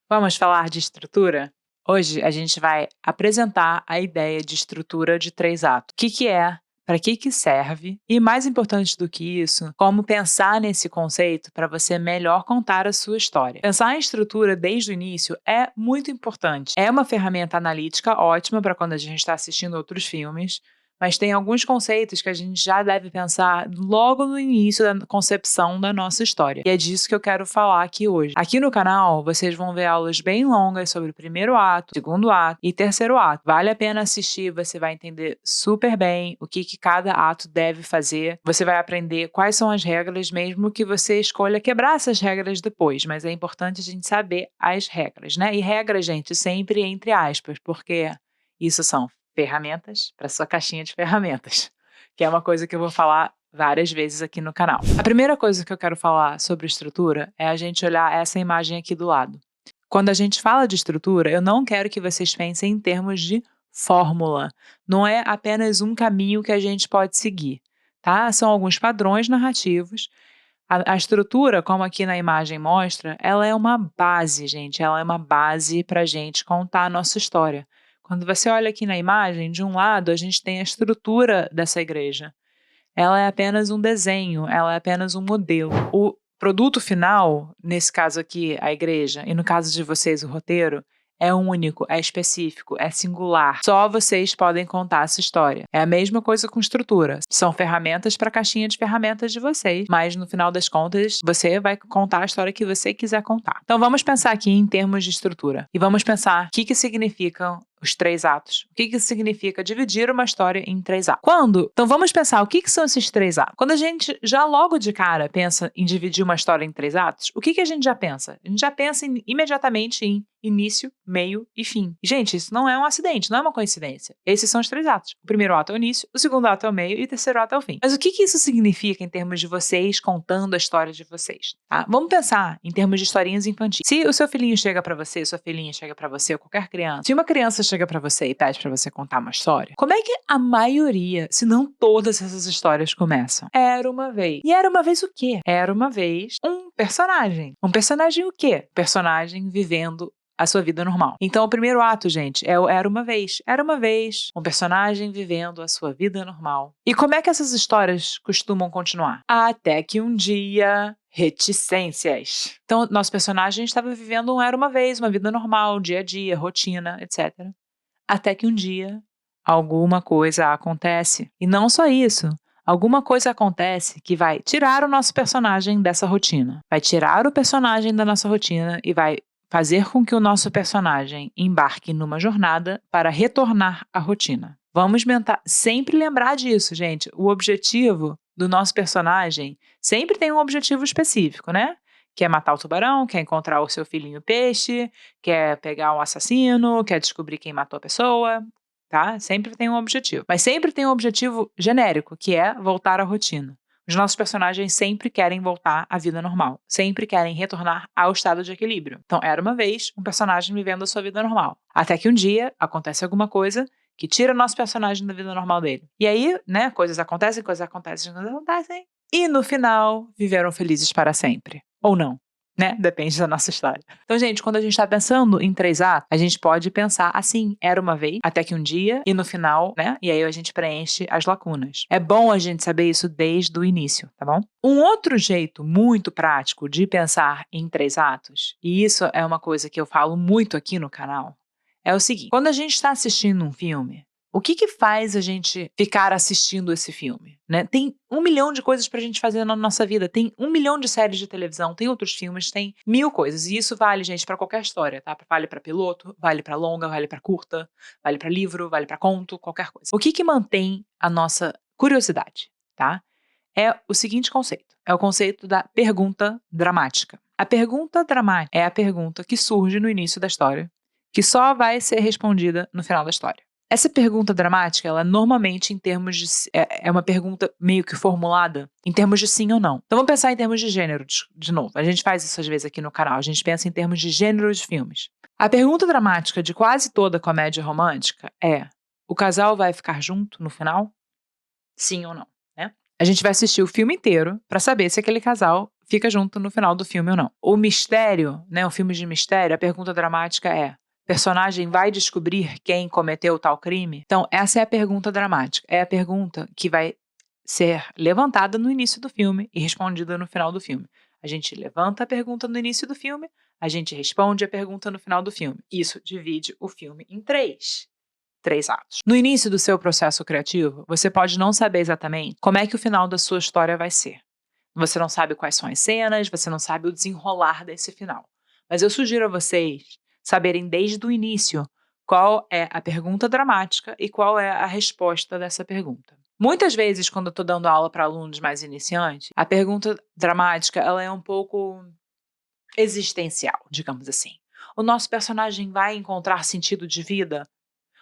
Vamos falar de estrutura? Hoje a gente vai apresentar a ideia de estrutura de 3 atos. O que é, para que serve e, mais importante do que isso, como pensar nesse conceito para você melhor contar a sua história. Pensar em estrutura desde o início é muito importante. É uma ferramenta analítica ótima para quando a gente está assistindo outros filmes, mas tem alguns conceitos que a gente já deve pensar logo no início da concepção da nossa história. E é disso que eu quero falar aqui hoje. Aqui no canal, vocês vão ver aulas bem longas sobre o primeiro ato, segundo ato e terceiro ato. Vale a pena assistir, você vai entender super bem o que cada ato deve fazer. Você vai aprender quais são as regras, mesmo que você escolha quebrar essas regras depois, mas é importante a gente saber as regras, né? E regras, gente, sempre entre aspas, porque isso são ferramentas para sua caixinha de ferramentas, que é uma coisa que eu vou falar várias vezes aqui no canal. A primeira coisa que eu quero falar sobre estrutura é a gente olhar essa imagem aqui do lado. Quando a gente fala de estrutura, eu não quero que vocês pensem em termos de fórmula. Não é apenas um caminho que a gente pode seguir, tá? São alguns padrões narrativos. A estrutura, como aqui na imagem mostra, ela é uma base, gente. Ela é uma base para a gente contar a nossa história. Quando você olha aqui na imagem, de um lado a gente tem a estrutura dessa igreja. Ela é apenas um desenho, ela é apenas um modelo. O produto final, nesse caso aqui, a igreja, e no caso de vocês, o roteiro, é único, é específico, é singular. Só vocês podem contar essa história. É a mesma coisa com estrutura. São ferramentas para a caixinha de ferramentas de vocês, mas no final das contas, você vai contar a história que você quiser contar. Então vamos pensar aqui em termos de estrutura. E vamos pensar o que significam os 3 atos. O que significa dividir uma história em 3 atos? Então vamos pensar o que são esses 3 atos. Quando a gente já logo de cara pensa em dividir uma história em 3 atos, o que a gente já pensa? A gente já pensa imediatamente em início, meio e fim. Gente, isso não é um acidente, não é uma coincidência. Esses são os 3 atos. O primeiro ato é o início, o segundo ato é o meio e o terceiro ato é o fim. Mas o que isso significa em termos de vocês contando a história de vocês? Tá? Vamos pensar em termos de historinhas infantis. Se o seu filhinho chega pra você, sua filhinha chega pra você, ou qualquer criança, se uma criança chega pra você e pede pra você contar uma história, como é que a maioria, se não todas essas histórias começam? Era uma vez. E era uma vez o quê? Era uma vez um personagem. Um personagem o quê? Personagem vivendo a sua vida normal. Então, o primeiro ato, gente, é o Era Uma Vez. Era uma vez um personagem vivendo a sua vida normal. E como é que essas histórias costumam continuar? Até que um dia... reticências. Então, nosso personagem estava vivendo um Era Uma Vez, uma vida normal, dia a dia, rotina, etc. Até que um dia, alguma coisa acontece. E não só isso. Alguma coisa acontece que vai tirar o nosso personagem dessa rotina. Vai tirar o personagem da nossa rotina e vai fazer com que o nosso personagem embarque numa jornada para retornar à rotina. Vamos sempre lembrar disso, gente. O objetivo do nosso personagem sempre tem um objetivo específico, né? Quer matar o tubarão, quer encontrar o seu filhinho peixe, quer pegar um assassino, quer descobrir quem matou a pessoa, tá? Sempre tem um objetivo. Mas sempre tem um objetivo genérico, que é voltar à rotina. Os nossos personagens sempre querem voltar à vida normal, sempre querem retornar ao estado de equilíbrio. Então, era uma vez um personagem vivendo a sua vida normal. Até que um dia acontece alguma coisa que tira o nosso personagem da vida normal dele. E aí, né, coisas acontecem, e no final, viveram felizes para sempre. Ou não, né? Depende da nossa história. Então, gente, quando a gente está pensando em 3 atos, a gente pode pensar assim, era uma vez, até que um dia, e no final, né? E aí a gente preenche as lacunas. É bom a gente saber isso desde o início, tá bom? Um outro jeito muito prático de pensar em 3 atos, e isso é uma coisa que eu falo muito aqui no canal, é o seguinte: quando a gente está assistindo um filme, o que faz a gente ficar assistindo esse filme, né? Tem 1 milhão de coisas pra gente fazer na nossa vida, tem 1 milhão de séries de televisão, tem outros filmes, tem 1000 coisas. E isso vale, gente, pra qualquer história, tá? Vale pra piloto, vale pra longa, vale pra curta, vale pra livro, vale pra conto, qualquer coisa. O que mantém a nossa curiosidade, tá? É o seguinte conceito. É o conceito da pergunta dramática. A pergunta dramática é a pergunta que surge no início da história, que só vai ser respondida no final da história. Essa pergunta dramática, ela normalmente em termos de... É uma pergunta meio que formulada em termos de sim ou não. Então vamos pensar em termos de gênero de novo. A gente faz isso às vezes aqui no canal. A gente pensa em termos de gênero de filmes. A pergunta dramática de quase toda comédia romântica é: o casal vai ficar junto no final? Sim ou não, né? A gente vai assistir o filme inteiro para saber se aquele casal fica junto no final do filme ou não. O mistério, né, o filme de mistério, a pergunta dramática é: personagem vai descobrir quem cometeu tal crime? Então, essa é a pergunta dramática. É a pergunta que vai ser levantada no início do filme e respondida no final do filme. A gente levanta a pergunta no início do filme, a gente responde a pergunta no final do filme. Isso divide o filme em três atos. No início do seu processo criativo, você pode não saber exatamente como é que o final da sua história vai ser. Você não sabe quais são as cenas, você não sabe o desenrolar desse final. Mas eu sugiro a vocês saberem desde o início qual é a pergunta dramática e qual é a resposta dessa pergunta. Muitas vezes, quando eu estou dando aula para alunos mais iniciantes, a pergunta dramática ela é um pouco existencial, digamos assim. O nosso personagem vai encontrar sentido de vida?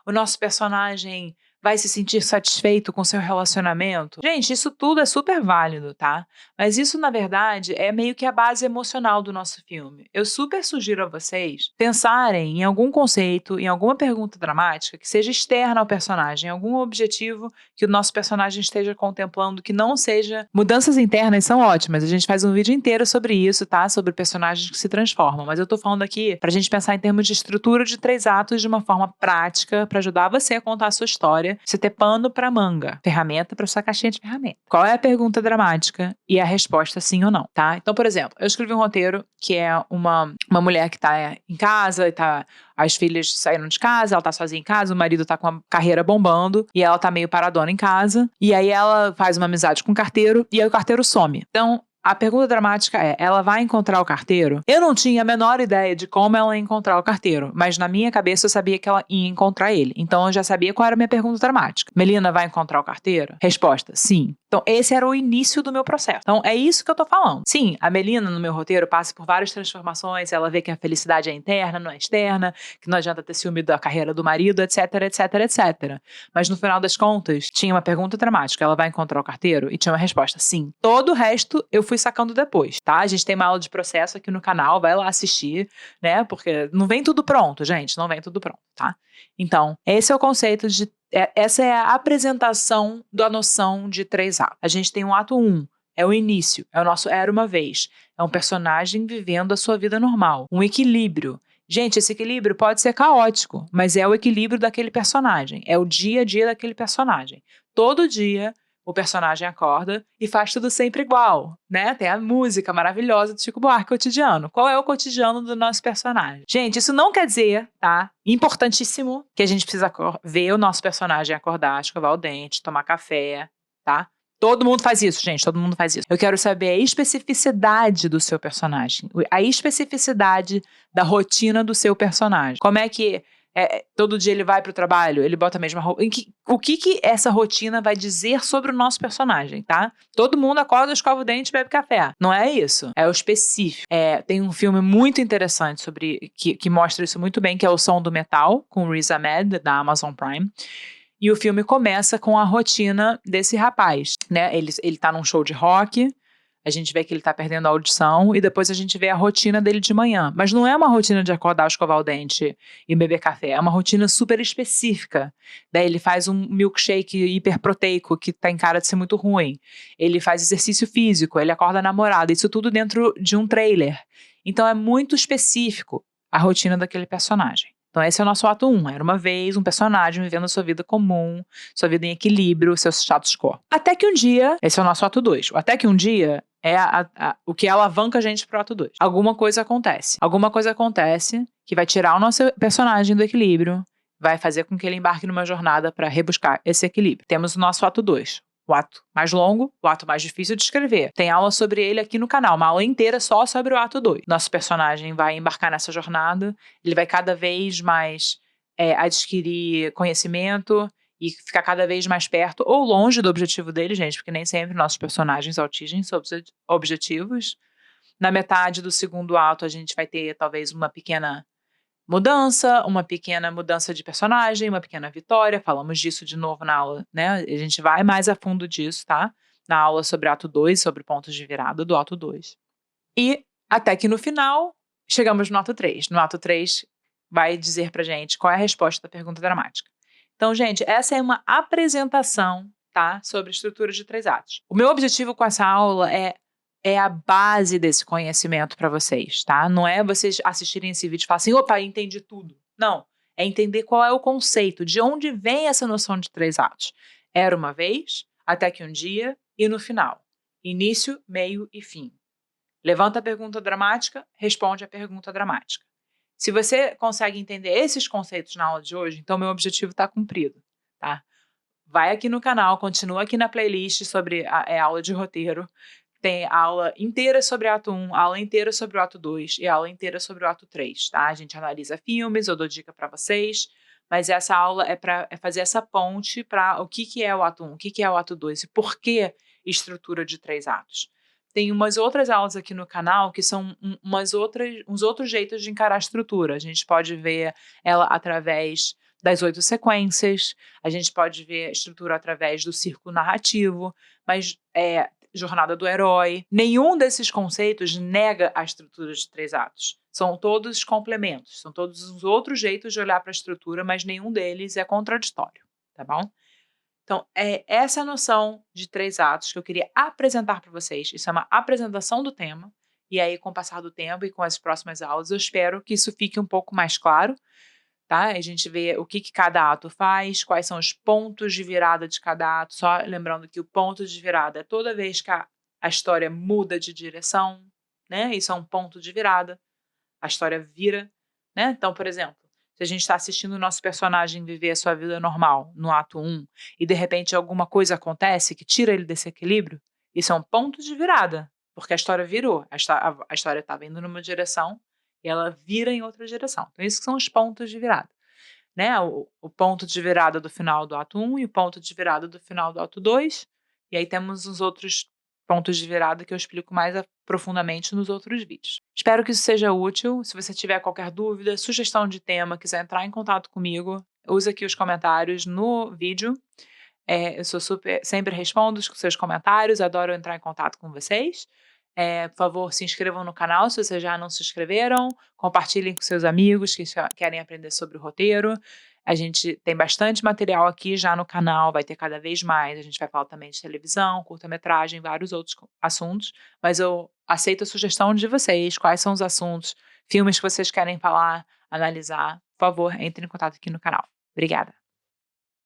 O nosso personagem vai se sentir satisfeito com seu relacionamento? Gente, isso tudo é super válido, tá? Mas isso, na verdade, é meio que a base emocional do nosso filme. Eu super sugiro a vocês pensarem em algum conceito, em alguma pergunta dramática que seja externa ao personagem, algum objetivo que o nosso personagem esteja contemplando, que não seja... Mudanças internas são ótimas, a gente faz um vídeo inteiro sobre isso, tá? Sobre personagens que se transformam, mas eu tô falando aqui pra gente pensar em termos de estrutura de 3 atos de uma forma prática, pra ajudar você a contar a sua história, você ter pano pra manga, ferramenta pra sua caixinha de ferramenta. Qual é a pergunta dramática e a resposta sim ou não, tá? Então, por exemplo, eu escrevi um roteiro que é uma mulher que tá em casa e tá... As filhas saíram de casa, ela tá sozinha em casa, o marido tá com a carreira bombando e ela tá meio paradona em casa. E aí ela faz uma amizade com o carteiro e aí o carteiro some. Então, a pergunta dramática é: ela vai encontrar o carteiro? Eu não tinha a menor ideia de como ela ia encontrar o carteiro, mas na minha cabeça eu sabia que ela ia encontrar ele. Então eu já sabia qual era a minha pergunta dramática. Melina vai encontrar o carteiro? Resposta: sim. Então esse era o início do meu processo. Então é isso que eu tô falando. Sim, a Melina no meu roteiro passa por várias transformações, ela vê que a felicidade é interna, não é externa, que não adianta ter ciúme da carreira do marido, etc, etc, etc. Mas no final das contas, tinha uma pergunta dramática: ela vai encontrar o carteiro? E tinha uma resposta: sim. Todo o resto eu fui sacando depois, tá? A gente tem uma aula de processo aqui no canal, vai lá assistir, né? Porque não vem tudo pronto, gente, não vem tudo pronto, tá? Então, esse é o conceito de... Essa é a apresentação da noção de 3 atos. A gente tem um ato 1, é o início, é o nosso era uma vez. É um personagem vivendo a sua vida normal, um equilíbrio. Gente, esse equilíbrio pode ser caótico, mas é o equilíbrio daquele personagem, é o dia a dia daquele personagem. Todo dia o personagem acorda e faz tudo sempre igual, né? Tem a música maravilhosa do Chico Buarque, Cotidiano. Qual é o cotidiano do nosso personagem? Gente, isso não quer dizer, tá? Importantíssimo, que a gente precisa ver o nosso personagem acordar, escovar o dente, tomar café, tá? Todo mundo faz isso, gente, todo mundo faz isso. Eu quero saber a especificidade do seu personagem, a especificidade da rotina do seu personagem. Como é que todo dia ele vai pro trabalho, ele bota a mesma roupa. O que essa rotina vai dizer sobre o nosso personagem, tá? Todo mundo acorda, escova o dente e bebe café. Não é isso. É o específico. Tem um filme muito interessante sobre que mostra isso muito bem, que é O Som do Metal, com Riz Ahmed, da Amazon Prime. E o filme começa com a rotina desse rapaz, né? Ele tá num show de rock, a gente vê que ele tá perdendo a audição e depois a gente vê a rotina dele de manhã. Mas não é uma rotina de acordar, escovar o dente e beber café. É uma rotina super específica. Daí ele faz um milkshake hiperproteico que tá em cara de ser muito ruim. Ele faz exercício físico, ele acorda namorada. Isso tudo dentro de um trailer. Então é muito específico a rotina daquele personagem. Então esse é o nosso ato 1. Era uma vez um personagem vivendo a sua vida comum, sua vida em equilíbrio, seu status quo. Até que um dia, esse é o nosso ato 2. Até que um dia é o que alavanca a gente pro ato 2. Alguma coisa acontece. Alguma coisa acontece que vai tirar o nosso personagem do equilíbrio, vai fazer com que ele embarque numa jornada para rebuscar esse equilíbrio. Temos o nosso ato 2. O ato mais longo, o ato mais difícil de escrever. Tem aula sobre ele aqui no canal, uma aula inteira só sobre o ato 2. Nosso personagem vai embarcar nessa jornada, ele vai cada vez mais adquirir conhecimento e ficar cada vez mais perto ou longe do objetivo dele, gente, porque nem sempre nossos personagens atingem seus objetivos. Na metade do segundo ato, a gente vai ter talvez uma pequena mudança de personagem, uma pequena vitória. Falamos disso de novo na aula, né? A gente vai mais a fundo disso, tá? Na aula sobre ato 2, sobre pontos de virada do ato 2. E até que no final, chegamos no ato 3. No ato 3, vai dizer pra gente qual é a resposta da pergunta dramática. Então, gente, essa é uma apresentação, tá? Sobre estrutura de 3 atos. O meu objetivo com essa aula é é a base desse conhecimento para vocês, tá? Não é vocês assistirem esse vídeo e falar assim, opa, entendi tudo. Não, é entender qual é o conceito, de onde vem essa noção de 3 atos. Era uma vez, até que um dia e no final. Início, meio e fim. Levanta a pergunta dramática, responde a pergunta dramática. Se você consegue entender esses conceitos na aula de hoje, então meu objetivo está cumprido, tá? Vai aqui no canal, continua aqui na playlist sobre a aula de roteiro. Tem aula inteira sobre o ato 1, aula inteira sobre o ato 2 e aula inteira sobre o ato 3, tá? A gente analisa filmes, eu dou dica para vocês, mas essa aula é para fazer essa ponte para o que é o ato 1, o que é o ato 2 e por que estrutura de 3 atos. Tem umas outras aulas aqui no canal que são uns outros jeitos de encarar a estrutura. A gente pode ver ela através das 8 sequências, a gente pode ver a estrutura através do círculo narrativo, mas jornada do herói. Nenhum desses conceitos nega a estrutura de 3 atos. São todos complementos, são todos os outros jeitos de olhar para a estrutura, mas nenhum deles é contraditório, tá bom? Então, é essa noção de 3 atos que eu queria apresentar para vocês. Isso é uma apresentação do tema, e aí, com o passar do tempo e com as próximas aulas, eu espero que isso fique um pouco mais claro, tá? A gente vê o que cada ato faz, quais são os pontos de virada de cada ato. Só lembrando que o ponto de virada é toda vez que a história muda de direção, né? Isso é um ponto de virada. A história vira, né? Então, por exemplo, se a gente está assistindo o nosso personagem viver a sua vida normal no ato 1 e de repente alguma coisa acontece que tira ele desse equilíbrio, isso é um ponto de virada, porque a história virou. A história estava indo numa direção e ela vira em outra direção. Então, esses são os pontos de virada, né? O ponto de virada do final do ato 1 e o ponto de virada do final do ato 2. E aí temos os outros pontos de virada que eu explico mais profundamente nos outros vídeos. Espero que isso seja útil. Se você tiver qualquer dúvida, sugestão de tema, quiser entrar em contato comigo, use aqui os comentários no vídeo. Eu sempre respondo os seus comentários, adoro entrar em contato com vocês. Por favor, se inscrevam no canal se vocês já não se inscreveram, compartilhem com seus amigos que querem aprender sobre o roteiro. A gente tem bastante material aqui já no canal, vai ter cada vez mais. A gente vai falar também de televisão, curta-metragem, vários outros assuntos, mas eu aceito a sugestão de vocês, quais são os assuntos, filmes que vocês querem falar, analisar. Por favor, entre em contato aqui no canal. Obrigada.